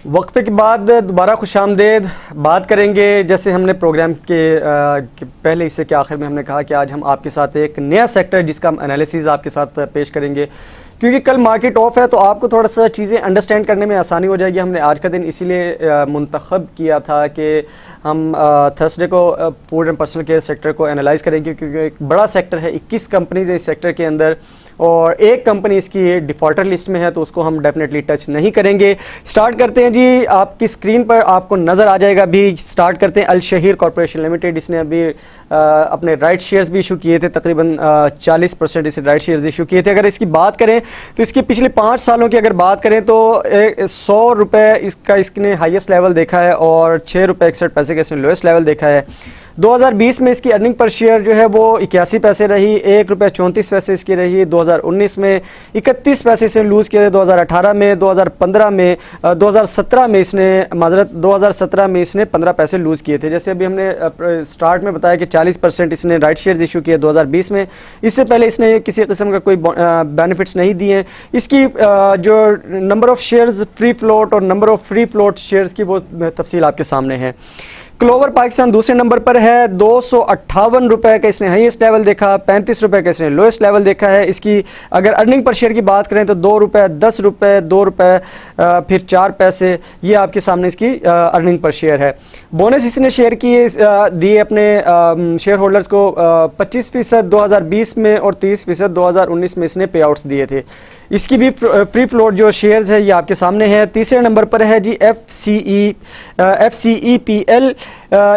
वक्फे के बाद दोबारा खुशामदेद। बात करेंगे, जैसे हमने प्रोग्राम के पहले हिस्से के आखिर में हमने कहा कि आज हम आपके साथ एक नया सेक्टर जिसका हम एनालिसिस आपके साथ पेश करेंगे, क्योंकि कल मार्केट ऑफ है तो आपको थोड़ा सा चीज़ें अंडरस्टैंड करने में आसानी हो जाएगी। हमने आज का दिन इसीलिए मुंतखब किया था कि हम थर्सडे को food and personal care sector को एनालाइज करेंगे, क्योंकि एक बड़ा सेक्टर है, 21 कंपनीज है इस सेक्टर के अंदर और एक कंपनी इसकी डिफ़ॉल्टर लिस्ट में है, तो उसको हम डेफिनेटली टच नहीं करेंगे। स्टार्ट करते हैं जी, आपकी स्क्रीन पर आपको नज़र आ जाएगा अभी। स्टार्ट करते हैं अल शहीर कॉरपोरेशन लिमिटेड। इसने अभी अपने राइट शेयर्स भी इशू किए थे, तकरीबन 40% इसे राइट शेयर्स इशू किए थे। अगर इसकी बात करें तो इसके पिछले 5 सालों की अगर बात करें तो 100 रुपये इसका इसने हाईएस्ट लेवल देखा है और 6 रुपये 61 पैसे का इसने लोएस्ट लेवल देखा है। 2020 में इसकी अर्निंग पर शेयर जो है वो 81 पैसे रही, 1 रुपये 34 पैसे इसकी रही। 2019 में 31 पैसे इसने लूज़ किए थे, 2018 में, 2015 में, 2017 में इसने 2017 में इसने 15 पैसे लूज़ किए थे। जैसे अभी हमने स्टार्ट में बताया कि 40% इसने राइट शेयर्स इशू किए 2020 में। इससे पहले इसने किसी किस्म का कोई बेनिफिट्स नहीं दिए। इसकी जो number of shares free float और number of free float shares की वो तफसील आपके सामने है। क्लोवर पाकिस्तान दूसरे नंबर पर है, 258 रुपये का इसने हाईएस्ट लेवल देखा, 35 रुपये का इसने लोएस्ट लेवल देखा है। इसकी अगर अर्निंग पर शेयर की बात करें तो 2 रुपये, 10 रुपये, 2 रुपये, फिर 4 पैसे, ये आपके सामने इसकी अर्निंग पर शेयर है। बोनस इसने शेयर किए दिए अपने शेयर होल्डर्स को 25% 2020 में और 30% 2019 में इसने पे आउट्स दिए थे। इसकी भी फ्री फ्लोट जो शेयर्स है ये आपके सामने है। तीसरे नंबर पर है जी FCEPL।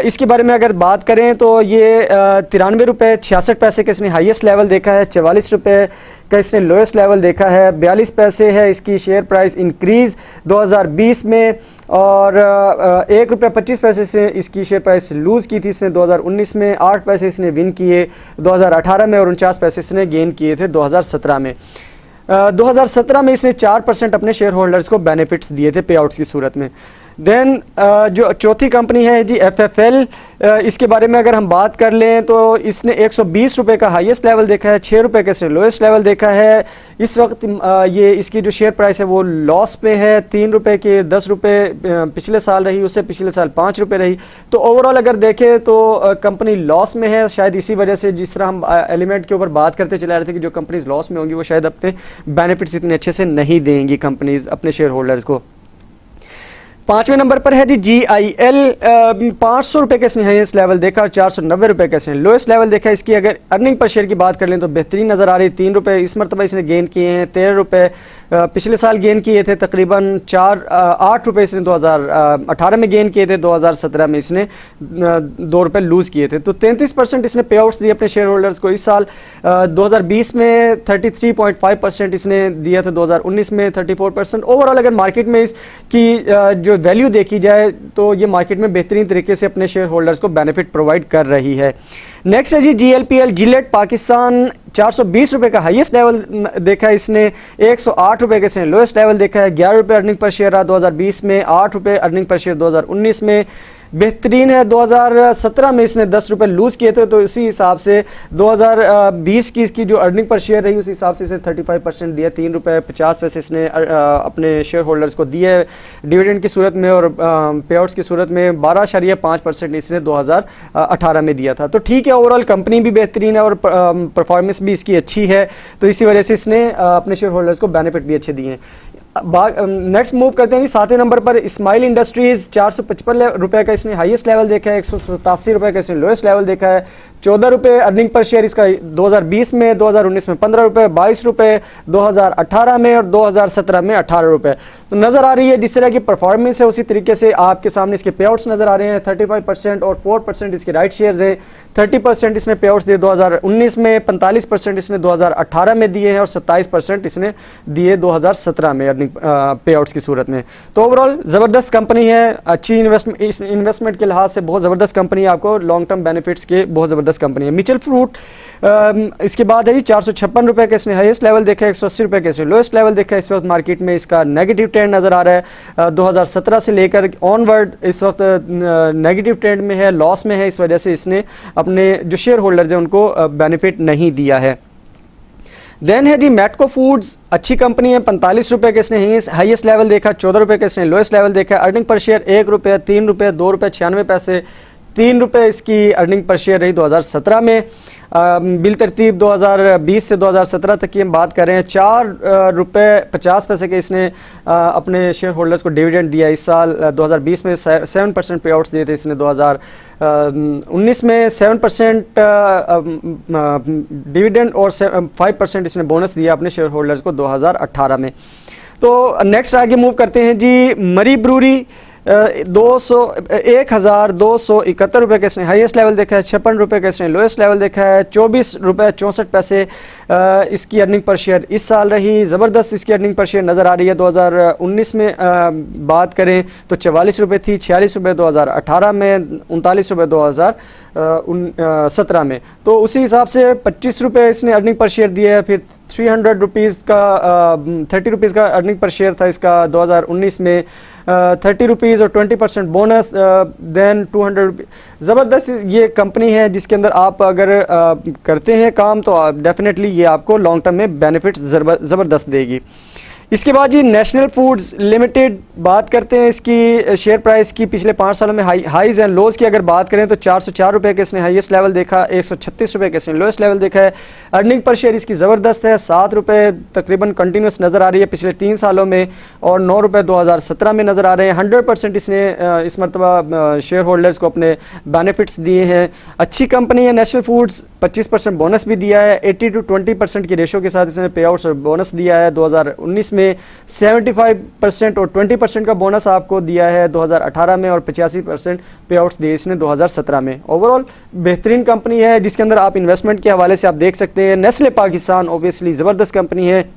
इसके बारे में अगर बात करें तो ये 93 रुपये 66 पैसे का इसने हाईएस्ट लेवल देखा है, 44 रुपये का इसने लोएस्ट लेवल देखा है। 42 पैसे है इसकी शेयर प्राइस इंक्रीज़ 2020 में और 1 रुपये 25 पैसे से इसकी शेयर प्राइस लूज़ की थी इसने 2019 में। 8 पैसे इसने विन किए 2018 में और 49 पैसे इसने गेन किए थे 2017 में। 2017 में इसने 4% अपने शेयर होल्डर्स को बेनिफिट्स दिए थे पे आउट्स की सूरत में। देन जो चौथी कंपनी है जी FFL, इसके बारे में अगर हम बात कर लें तो इसने 120 रुपये का हाईएस्ट लेवल देखा है, 6 रुपये का इसने लोएस्ट लेवल देखा है। इस वक्त ये इसकी जो शेयर प्राइस है वो लॉस पे है, 3 रुपये के 10 रुपये पिछले साल रही, उससे पिछले साल 5 रुपये रही। तो ओवरऑल अगर देखें तो कंपनी लॉस में है। शायद इसी वजह से जिस तरह हम एलिमेंट के ऊपर बात करते चला रहे थे कि जो कंपनीज लॉस में होंगी वो शायद अपने बेनिफिट्स इतने अच्छे से नहीं देंगी कंपनीज अपने शेयर होल्डर्स को। 5वें नंबर पर है जी GIL। 500 रुपये का इसने हाईएस्ट लेवल देखा और 490 रुपये का इसने लोएस्ट लेवल देखा। इसकी अगर अर्निंग पर शेयर की बात कर लें तो बेहतरीन नज़र आ रही, 3 रुपये इस मरतबा इसने गेन किए हैं, 13 रुपये पिछले साल गेन किए थे, तकरीबन 8 रुपये इसने 2018 में गेन किए थे, 2017 में इसने 2 रुपये लूज़ किए थे। तो 33% इसने पे आउट्स दिए अपने शेयर होल्डर्स को इस साल। 2020 में 33.5% इसने दिया था, 2019 में 34%। ओवरऑल अगर मार्केट में इसकी जो वैल्यू देखी जाए तो ये मार्केट में बेहतरीन तरीके से अपने शेयर होल्डर्स को बेनिफिट प्रोवाइड कर रही है। नेक्स्ट है जी GLPL जिलेट पाकिस्तान। 420 रुपये का हाईएस्ट लेवल देखा है इसने, 108 रुपये का इसने लोएस्ट लेवल देखा है। 11 रुपये अर्निंग पर शेयर रहा 2020 में, 8 रुपये अर्निंग पर शेयर 2019 में। बेहतरीन है, 2017 में इसने 10 रुपये लूज़ किए थे, तो इसी हिसाब से 2020 की इसकी जो अर्निंग पर शेयर रही उस हिसाब से इसने 35% दिया, 3 रुपये 50 पैसे इसने अपने शेयर होल्डर्स को दिए डिविडेंड की सूरत में और पे आउट्स की सूरत में 12.5% इसने 2018 में दिया था। तो ठीक है, ओवरऑल कंपनी भी बेहतरीन है और परफॉर्मेंस भी इसकी अच्छी है, तो इसी वजह से इसने अपने शेयर होल्डर्स को बेनिफिट भी अच्छे दिए हैं। नेक्स्ट मूव करते हैं 7वें नंबर पर इस्माइल इंडस्ट्रीज़। 455 रुपये का इसने हाईएस्ट लेवल देखा है, 187 रुपये का इसने लोएस्ट लेवल देखा है। 14 रुपये अर्निंग पर शेयर इसका 2020 में, 2019 में 15 रुपये, 22 रुपये 2018 में और 2017 में 18 रुपये। तो नज़र आ रही है जिस तरह की परफॉर्मेंस है उसी तरीके से आपके सामने इसके पे आउट्स नज़र आ रहे हैं। 35% और 4% इसके राइट शेयर्स है। 30% इसने पे आउट्स दिए 2019 में, 45% इसने 2018 में दिए हैं और 27% इसने दिए 2017 में अर्निंग पे आउट्स की सूरत में। तो ओवरऑल ज़बरदस्त कंपनी है, अच्छी इन्वेस्टमेंट के लिहाज से बहुत ज़बरदस्त कंपनी है, आपको लॉन्ग टर्म बेनिफिट्स के बहुत ज़बरदस्त कंपनी है। मिचल फ्रूट इसके बाद है 456 रुपये का इसने हाईएस्ट लेवल देखा है, 180 रुपये का इसने लोएस्ट लेवल देखा है। इस वक्त मार्केट में इसका नेगेटिव ट्रेंड नज़र आ रहा है। 2017 से लेकर ऑनवर्ड इस वक्त नेगेटिव ट्रेंड में है, लॉस में है। इस वजह से इसने अपने जो शेयर होल्डर्स हैं उनको बेनिफिट नहीं दिया है। देन है जी मेटको फूड्स, अच्छी कंपनी है, 45 रुपये का इसने हाईएस्ट लेवल देखा, 14 रुपये का इसने लोएस्ट लेवल देखा। अर्निंग पर शेयर 1 रुपये, 3 रुपये, 2 रुपये 96 पैसे, 3 रुपये इसकी अर्निंग पर शेयर रही 2017 में। बिल तरतीब 2020 से 2017 तक की हम बात कर रहे हैं, 4 रुपये 50 पैसे के इसने अपने शेयर होल्डर्स को डिविडेंड दिया। इस साल 2020 में 7% पे आउट्स दिए थे इसने, 2019 में 7% डिविडेंड और 5% इसने बोनस दिया अपने शेयर होल्डर्स को 2018 में। तो नेक्स्ट आगे मूव करते हैं जी, मरी ब्रूरी 1271 रुपये का इसने हाईएस्ट लेवल देखा है, 56 रुपये का इसने लोएस्ट लेवल देखा है, 24 रुपये 64 पैसे इसकी अर्निंग पर शेयर इस साल रही। ज़बरदस्त इसकी अर्निंग पर शेयर नज़र आ रही है। 2019 में बात करें तो 44 रुपये थी, 46 रुपये 2018 में, 39 रुपये 2017 में। तो उसी हिसाब से 25 रुपये इसने अर्निंग पर शेयर दिया है। फिर 300 रुपीज़ का 30 रुपीज़ का अर्निंग पर शेयर था इसका 2019 में, 30 रुपीज़ और 20% बोनस, देन 200 रुपीज़। ज़बरदस्त ये कंपनी है जिसके अंदर आप अगर करते हैं काम तो डेफिनेटली ये आपको लॉन्ग टर्म में बेनिफिट्स ज़बरदस्त देगी। इसके बाद जी नेशनल फूड्स लिमिटेड बात करते हैं, इसकी शेयर प्राइस की पिछले 5 सालों में हाईज एंड लोज की अगर बात करें तो 404 रुपये के इसने हाईएस्ट लेवल देखा, 136 रुपये के इसने लोएस्ट लेवल देखा है। अर्निंग पर शेयर इसकी ज़बरदस्त है, 7 रुपये तकरीबन कंटिन्यूस नज़र आ रही है पिछले 3 सालों में, और 9 रुपये 2017 में नज़र आ रहे हैं। 100% इसने इस मरतबा शेयर होल्डर्स को अपने बेनिफिट्स दिए हैं। अच्छी कंपनी है नेशनल फूड्स, 25% बोनस भी दिया है, 80 to 20% की रेशो के साथ इसने पे आउट्स और बोनस दिया है। 2019 में 75% और 20% का बोनस आपको दिया है 2018 में, और 85% पे आउट्स दिए इसने 2017 में। ओवरऑल बेहतरीन कंपनी है जिसके अंदर आप इन्वेस्टमेंट के हवाले से आप देख सकते हैं। नेस्ले पाकिस्तान ओबियसली ज़बरदस्त कंपनी है,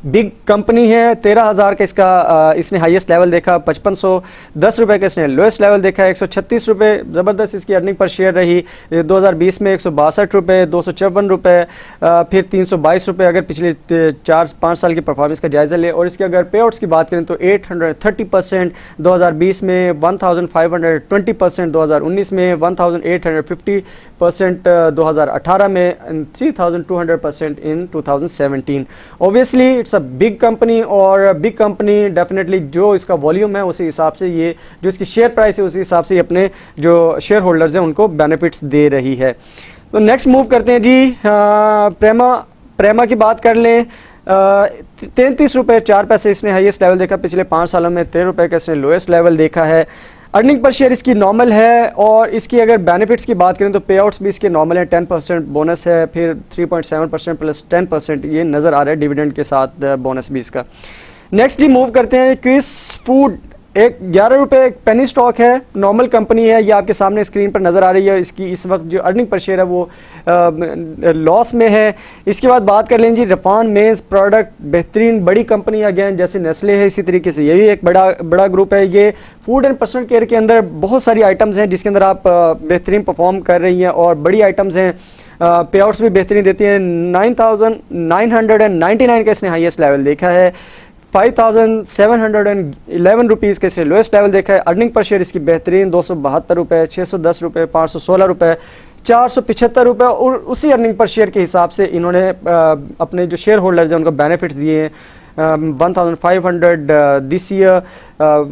बिग कंपनी है। 13,000 का इसका इसने हाईएस्ट लेवल देखा, 5510 रुपये का इसने लोएस्ट लेवल देखा, 136 रुपये ज़बरदस्त इसकी अर्निंग पर शेयर रही। 2020 में 162 रुपये, 254 रुपये, फिर 322 रुपये अगर पिछले 4-5 साल की परफॉर्मेंस का जायज़ा ले। और इसके अगर पे आउट्स की बात करें तो 830%, 2020 में 1520%, 2019 में 1850%, 2018 में 3200% इन 2017। Obviously it's a big company, और बिग कंपनी डेफिनेटली जो इसका वॉल्यूम है उसी हिसाब से ये जो इसकी शेयर प्राइस है उसी हिसाब से अपने जो शेयर होल्डर्स हैं उनको बेनिफिट्स दे रही है। तो नेक्स्ट मूव करते हैं जी, प्रेमा की बात कर लें। 33 रुपये 4 पैसे इसने हाईएस्ट लेवल देखा पिछले 5 सालों में, 13 रुपये का इसने लोएस्ट लेवल देखा है। अर्निंग पर शेयर इसकी नॉर्मल है, और इसकी अगर बेनिफिट्स की बात करें तो पे आउट्स भी इसके नॉर्मल है, 10% बोनस है, फिर 3.7% प्लस 10% ये नज़र आ रहा है डिविडेंड के साथ बोनस भी इसका। नेक्स्ट जी मूव करते हैं क्विस फूड, 11 रुपये एक पेनी स्टॉक है, नॉर्मल कंपनी है, ये आपके सामने स्क्रीन पर नज़र आ रही है। इसकी इस वक्त जो अर्निंग पर शेयर है वो लॉस में है। इसके बाद बात कर लें जी रफान मेज़ प्रोडक्ट, बेहतरीन बड़ी कंपनी अगेन जैसे नेस्ले है इसी तरीके से ये भी एक बड़ा ग्रुप है। ये फूड एंड पर्सनल केयर के अंदर बहुत सारी आइटम्स हैं जिसके अंदर आप बेहतरीन परफॉर्म कर रही हैं, और बड़ी आइटम्स हैं, पे आउट्स भी बेहतरीन देती हैं। 9,999 का इसने हाईएस्ट लेवल देखा है, 5,711 रुपीज़ का इसने लोएस्ट लेवल देखा है। अर्निंग पर शेयर इसकी बेहतरीन 272 रुपये, 610 रुपये, 516 रुपये, 475 रुपये, और उसी अर्निंग पर शेयर के हिसाब से इन्होंने अपने जो शेयर होल्डर्स हैं उनको बेनिफिट्स दिए हैं। 1,500 this year,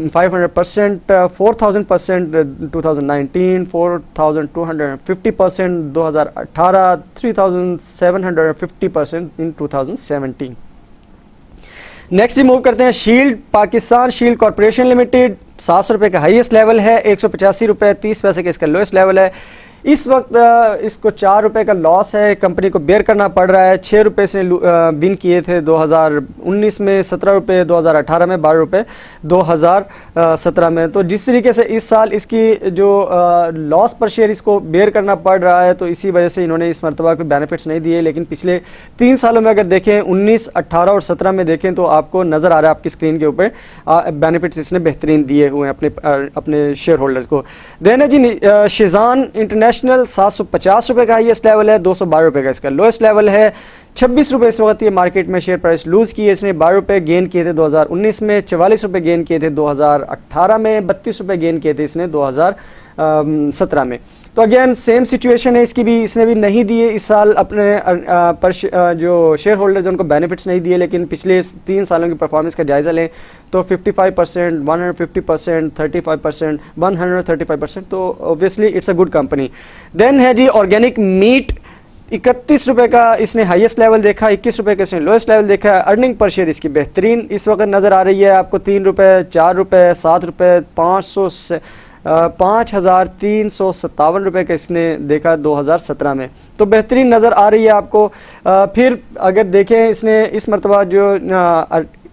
500%, 4,000% 2019, 4,250% 2018, 3,750% in 2017। Next move करते हैं shield Pakistan shield corporation limited, 700 रुपये का हाईएस्ट लेवल है, 185 रुपये 30 पैसे का इसका लोएस्ट लेवल है। इस वक्त इसको 4 रुपये का लॉस है, कंपनी को बेयर करना पड़ रहा है। 6 रुपये से विन किए थे 2019 में, 17 रुपये 2018 में, 12 रुपये 2017 में। तो जिस तरीके से इस साल इसकी जो लॉस पर शेयर इसको बेयर करना पड़ रहा है, तो इसी वजह से इन्होंने इस मरतबा को बेनिफिट्स नहीं दिए। लेकिन पिछले 3 सालों में अगर देखें, 19, 18 और 17 में देखें तो आपको नज़र आ रहा है आपकी स्क्रीन के ऊपर बेनिफिट्स इसने बेहतरीन दिए हुए हैं अपने शेयर होल्डर्स को। देन है जी शिजान इंटरनेशनल, 750 रुपये का हाईएस्ट लेवल है, 212 रुपये का इसका लोएस्ट लेवल है। 26 रुपये इस वक्त ये मार्केट में शेयर प्राइस लूज़ की है इसने। 12 रुपये गेन किए थे 2019 में, 44 रुपये गेन किए थे 2018 में, 32 रुपये गेन किए थे इसने 2017 में। तो अगेन सेम सिचुएशन है इसकी भी, इसने भी नहीं दिए इस साल अपने जो शेयर होल्डर्स उनको बेनिफिट्स नहीं दिए, लेकिन पिछले 3 सालों की परफॉर्मेंस का जायज़ा लें तो 55%, 150%, 35%, 135%, तो obviously it's a good company. Then है जी ऑर्गेनिक मीट, 31 रुपये का इसने हाईएस्ट लेवल देखा, 21 रुपये का इसने लोएस्ट लेवल देखा है। अर्निंग पर शेयर इसकी बेहतरीन इस वक्त नज़र आ रही है आपको, 3 रुपये, 4 रुपये, 7 रुपये, 5,357 रुपये का इसने देखा 2017 में, तो बेहतरीन नज़र आ रही है आपको। फिर अगर देखें इसने इस मरतबा जो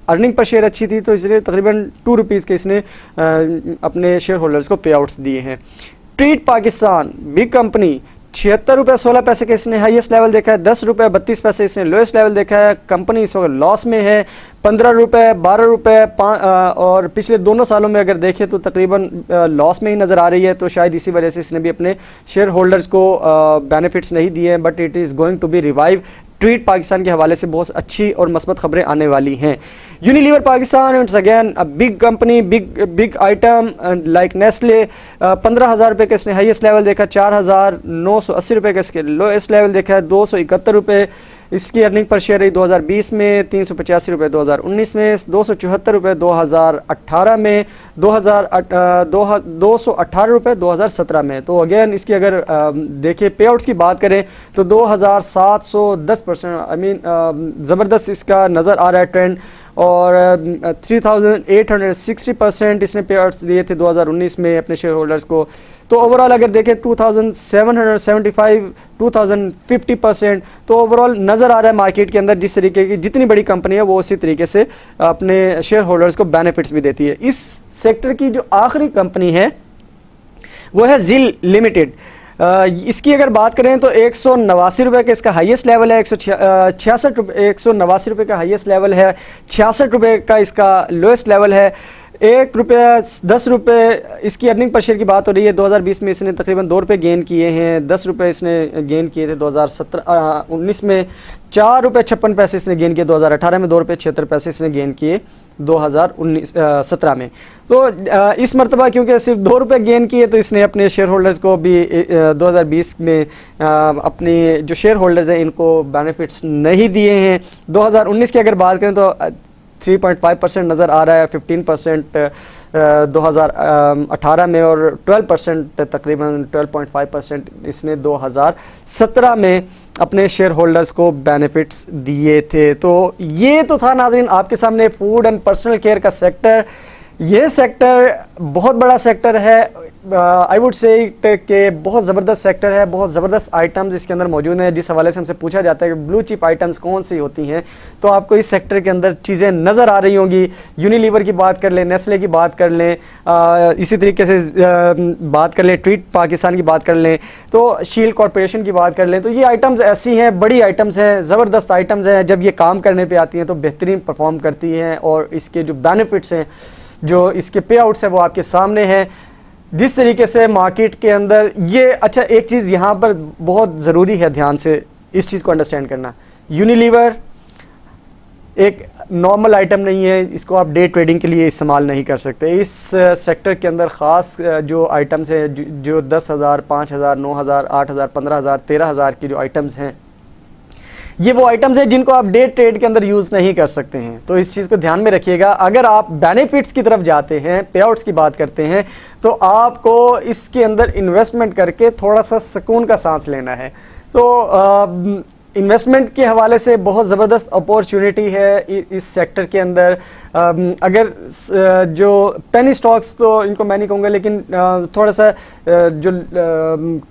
अर्निंग पर शेयर अच्छी थी, तो इसलिए तकरीबन 2 रुपीज़ के इसने अपने शेयर होल्डर्स को पे आउट्स दिए हैं। ट्रीट पाकिस्तान बिग कंपनी, 76 रुपये 16 पैसे के इसने हाईएस्ट लेवल देखा है, 10 रुपये 32 पैसे इसने लोएस्ट लेवल देखा है। कंपनी इस वक्त लॉस में है, 15 रुपये, 12 रुपये, और पिछले दोनों सालों में अगर देखें तो तकरीबन लॉस में ही नज़र आ रही है। तो शायद इसी वजह से इसने भी अपने शेयर होल्डर्स को बेनिफिट्स नहीं दिए हैं, but it is going to be revive. ट्रीट पाकिस्तान के हवाले से बहुत अच्छी और मस्बत खबरें आने वाली हैं। Unilever Pakistan, it's again a big company, big item like Nestle, 15,000 रुपये का इसने हाईएस्ट लेवल देखा, 4,980 रुपये का इसके लोएस्ट लेवल देखा है, 271 रुपये इसकी अर्निंग पर शेयर रही 2020 में, 385 रुपये 2019 में, 274 रुपये 2018 में, 218 रुपये 2017 में। तो अगेन इसकी अगर देखें पे आउट्स की बात करें तो 2,710%, आई मीन ज़बरदस्त इसका नज़र आ रहा है ट्रेंड, और 3,860% इसने पे आउट्स दिए थे 2019 में अपने शेयर होल्डर्स को। तो ओवरऑल अगर देखें 2,775, 2,050%, तो ओवरऑल नज़र आ रहा है मार्केट के अंदर जिस तरीके की जितनी बड़ी कंपनी है वो उसी तरीके से अपने शेयर होल्डर्स को बेनिफिट्स भी देती है। इस सेक्टर की जो आखिरी कंपनी है वो है जिल लिमिटेड। इसकी अगर बात करें तो 189 रुपये का इसका हाईएस्ट लेवल है, 166 रुपये, 189 रुपये का हाईएस्ट लेवल है, 66 रुपये का इसका लोएस्ट लेवल है। 1 रुपया 10 रुपये इसकी अर्निंग पर शेयर की बात हो रही है। 2020 में इसने तकरीबन 2 रुपये गेन किए हैं, 10 रुपये इसने गेन किए थे 2019 में, 4 रुपये 56 पैसे इसने गेन किए 2018 में, 2 रुपये 76 पैसे इसने गेन किए 2017 में। तो इस मरतबा क्योंकि सिर्फ 2 रुपये गेन किए तो इसने अपने शेयर होल्डर्स को भी 2020 में अपने जो शेयर होल्डर्स हैं इनको बेनिफिट्स नहीं दिए हैं। 2019 की अगर बात करें तो 3.5% नज़र आ रहा है, 15% 2018 में, और 12% तकरीबन 12.5% इसने 2017 में अपने शेयर होल्डर्स को बेनिफिट्स दिए थे। तो ये तो था नाज़रीन आपके सामने फूड एंड पर्सनल केयर का सेक्टर। ये सेक्टर बहुत बड़ा सेक्टर है, आई वुड से कि बहुत ज़बरदस्त सेक्टर है, बहुत ज़बरदस्त आइटम्स इसके अंदर मौजूद हैं। जिस हवाले से हमसे पूछा जाता है कि ब्लू चिप आइटम्स कौन सी होती हैं, तो आपको इस सेक्टर के अंदर चीज़ें नज़र आ रही होंगी। यूनिलीवर की बात कर लें, नेस्ले की बात कर लें, इसी तरीके से बात कर लें, ट्रीट पाकिस्तान की बात कर लें, तो शील्ड कॉरपोरेशन की बात कर लें, तो ये आइटम्स ऐसी हैं, बड़ी आइटम्स हैं, ज़बरदस्त आइटम्स हैं। जब ये काम करने पर आती हैं तो बेहतरीन परफॉर्म करती हैं, और इसके जो बेनिफिट्स हैं, जो इसके पे आउट्स हैं, वो आपके सामने हैं। जिस तरीके से मार्केट के अंदर ये, अच्छा एक चीज़ यहाँ पर बहुत ज़रूरी है ध्यान से इस चीज़ को अंडरस्टैंड करना, यूनिलीवर एक नॉर्मल आइटम नहीं है, इसको आप डे ट्रेडिंग के लिए इस्तेमाल नहीं कर सकते। इस सेक्टर के अंदर ख़ास जो आइटम्स हैं, जो 10,000, 5,000, 9,000, 8,000, 15,000, 13,000 की जो आइटम्स हैं, ये वो आइटम्स हैं जिनको आप डे ट्रेड के अंदर यूज़ नहीं कर सकते हैं। तो इस चीज़ को ध्यान में रखिएगा। अगर आप बेनिफिट्स की तरफ जाते हैं, पे आउट्स की बात करते हैं, तो आपको इसके अंदर इन्वेस्टमेंट करके थोड़ा सा सुकून का सांस लेना है। तो इन्वेस्टमेंट के हवाले से बहुत ज़बरदस्त अपॉर्चुनिटी है इस सेक्टर के अंदर। अगर जो पेनी स्टॉक्स, तो इनको मैं नहीं कहूँगा, लेकिन थोड़ा सा जो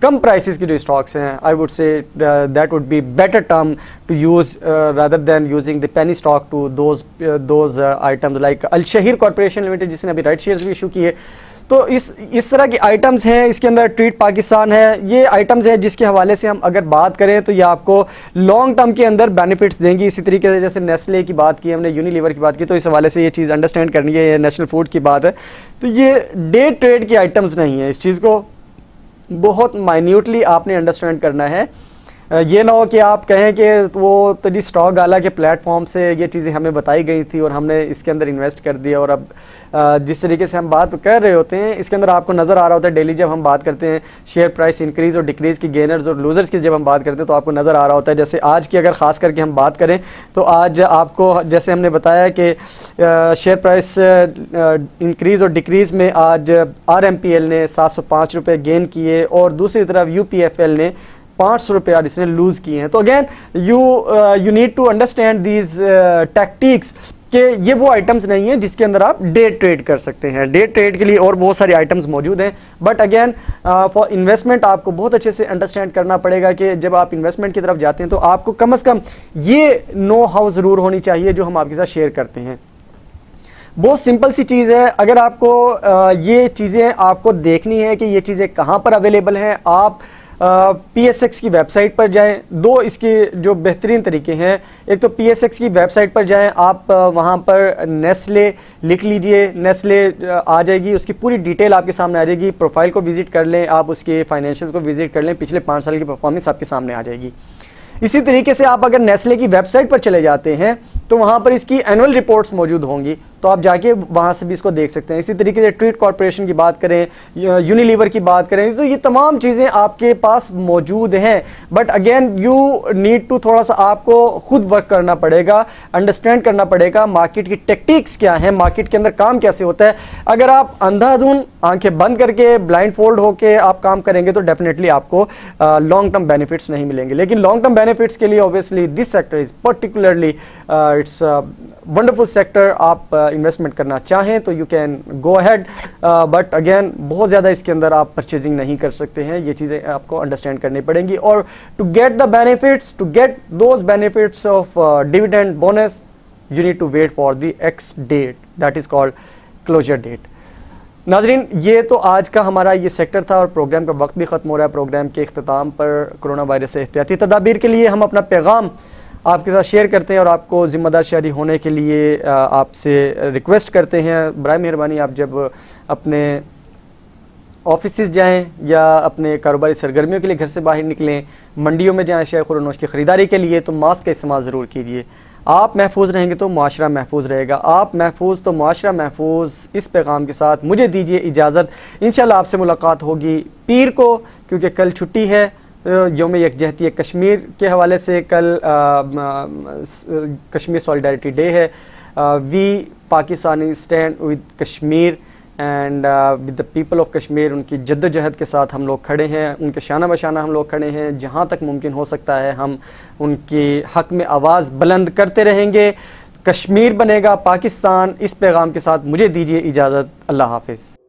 कम प्राइसेस की जो स्टॉक्स हैं, I would say that would be better term to use rather than using the penny stock to those items like Alshaheer corporation limited, जिसने अभी राइट शेयर्स भी इशू किए। तो इस तरह की आइटम्स हैं, इसके अंदर ट्रीट पाकिस्तान है, ये आइटम्स हैं जिसके हवाले से हम अगर बात करें तो ये आपको लॉन्ग टर्म के अंदर बेनिफिट्स देंगी। इसी तरीके से जैसे नेस्ले की बात की हमने, यूनिलीवर की बात की, तो इस हवाले से ये चीज़ अंडरस्टैंड करनी है, ये नेशनल फूड की बात है। तो ये डे ट्रेड की आइटम्स नहीं है, इस चीज़ को बहुत माइन्यूटली आपने अंडरस्टैंड करना है। ये ना हो कि आप कहें कि वो तो जी स्टॉक गाला के प्लेटफॉर्म से ये चीज़ें हमें बताई गई थी और हमने इसके अंदर इन्वेस्ट कर दिया, और अब जिस तरीके से हम बात कर रहे होते हैं इसके अंदर आपको नज़र आ रहा होता है डेली जब हम बात करते हैं शेयर प्राइस इंक्रीज़ और डिक्रीज़ की, गेनर्स और लूज़र्स की जब हम बात करते हैं तो आपको नज़र आ रहा होता है। जैसे आज की अगर ख़ास करके हम बात करें तो आज आपको जैसे हमने बताया कि शेयर प्राइस इंक्रीज़ और डिक्रीज़ में आज RMPL ने 705 रुपये गेन किए और दूसरी तरफ UPFL ने 500 रुपये आज इसने लूज़ किए हैं। तो again you need to understand these tactics कि ये वो आइटम्स नहीं है जिसके अंदर आप डे ट्रेड कर सकते हैं। डे ट्रेड के लिए और बहुत सारी आइटम्स मौजूद हैं, बट अगेन फॉर इन्वेस्टमेंट आपको बहुत अच्छे से अंडरस्टैंड करना पड़ेगा कि जब आप इन्वेस्टमेंट की तरफ जाते हैं तो आपको कम से कम ये नो हाउ ज़रूर होनी चाहिए जो हम आपके साथ शेयर करते हैं। बहुत सिंपल सी चीज़ है, अगर आपको ये चीज़ें आपको देखनी है कि ये चीज़ें कहाँ पर अवेलेबल हैं, आप PSX की वेबसाइट पर जाएं। दो इसके जो बेहतरीन तरीके हैं, एक तो PSX की वेबसाइट पर जाएं, आप वहां पर नेस्ले लिख लीजिए, नेस्ले आ जाएगी, उसकी पूरी डिटेल आपके सामने आ जाएगी। प्रोफाइल को विजिट कर लें, आप उसके फाइनेंशियल्स को विजिट कर लें, पिछले 5 साल की परफॉर्मेंस आपके सामने आ जाएगी। इसी तरीके से आप अगर नेस्ले की वेबसाइट पर चले जाते हैं तो वहां पर इसकी एनुअल रिपोर्ट्स मौजूद होंगी, तो आप जाके वहां से भी इसको देख सकते हैं। इसी तरीके से ट्रीट कॉर्पोरेशन की बात करें, यूनिलीवर की बात करें, तो ये तमाम चीज़ें आपके पास मौजूद हैं। But again you need to थोड़ा सा आपको खुद वर्क करना पड़ेगा, अंडरस्टैंड करना पड़ेगा मार्केट की टेक्टिक्स क्या है, मार्केट के अंदर काम कैसे होता है। अगर आप अंधाधुन आंखें बंद करके ब्लाइंड फोल्ड होकर आप काम करेंगे तो डेफिनेटली आपको लॉन्ग टर्म बेनिफिट्स नहीं मिलेंगे। लेकिन लॉन्ग टर्म बेनिफिट्स के लिए obviously this sector is particularly it's wonderful sector. आप इन्वेस्टमेंट करना चाहें तो you can go ahead, but again बहुत ज़्यादा इसके अंदर आप परचेजिंग नहीं कर सकते हैं। ये चीज़ें आपको अंडरस्टैंड करनी पड़ेंगी, और to get the benefits, to get those benefits of dividend bonus, you need to wait for the ex date, that is called closure date. नाजरीन, ये तो आज का हमारा ये सेक्टर था और प्रोग्राम का वक्त भी ख़त्म हो रहा है। प्रोग्राम के इख्तिताम पर कोरोना वायरस से एहतियाती तदाबीर के लिए हम अपना पैगाम आपके साथ शेयर करते हैं और आपको ज़िम्मेदार शहरी होने के लिए आपसे रिक्वेस्ट करते हैं। बराए मेहरबानी आप जब अपने ऑफिस जाएं या अपने कारोबारी सरगर्मियों के लिए घर से बाहर निकलें, मंडियों में जाएं अशिया खुर्नोश की ख़रीदारी के लिए, तो मास्क का इस्तेमाल ज़रूर कीजिए। आप महफूज रहेंगे तो मुआशरा महफूज रहेगा, आप महफूज तो मुआशरा महफूज। इस पैगाम के साथ मुझे दीजिए इजाज़त। इंशाल्लाह आपसे मुलाकात होगी पीर को, क्योंकि कल छुट्टी है, यौम यकजहती कश्मीर के हवाले से। कल कश्मीर सॉलिडारिटी डे है। We Pakistani stand with Kashmir and with the people of Kashmir. उनकी जद्दोजहद के साथ हम लोग खड़े हैं, उनके शाना बशाना हम लोग खड़े हैं। जहाँ तक मुमकिन हो सकता है हम उनके हक़ में आवाज़ बुलंद करते रहेंगे। कश्मीर बनेगा पाकिस्तान। इस पैगाम के साथ मुझे दीजिए इजाज़त। अल्लाह हाफ़िज़।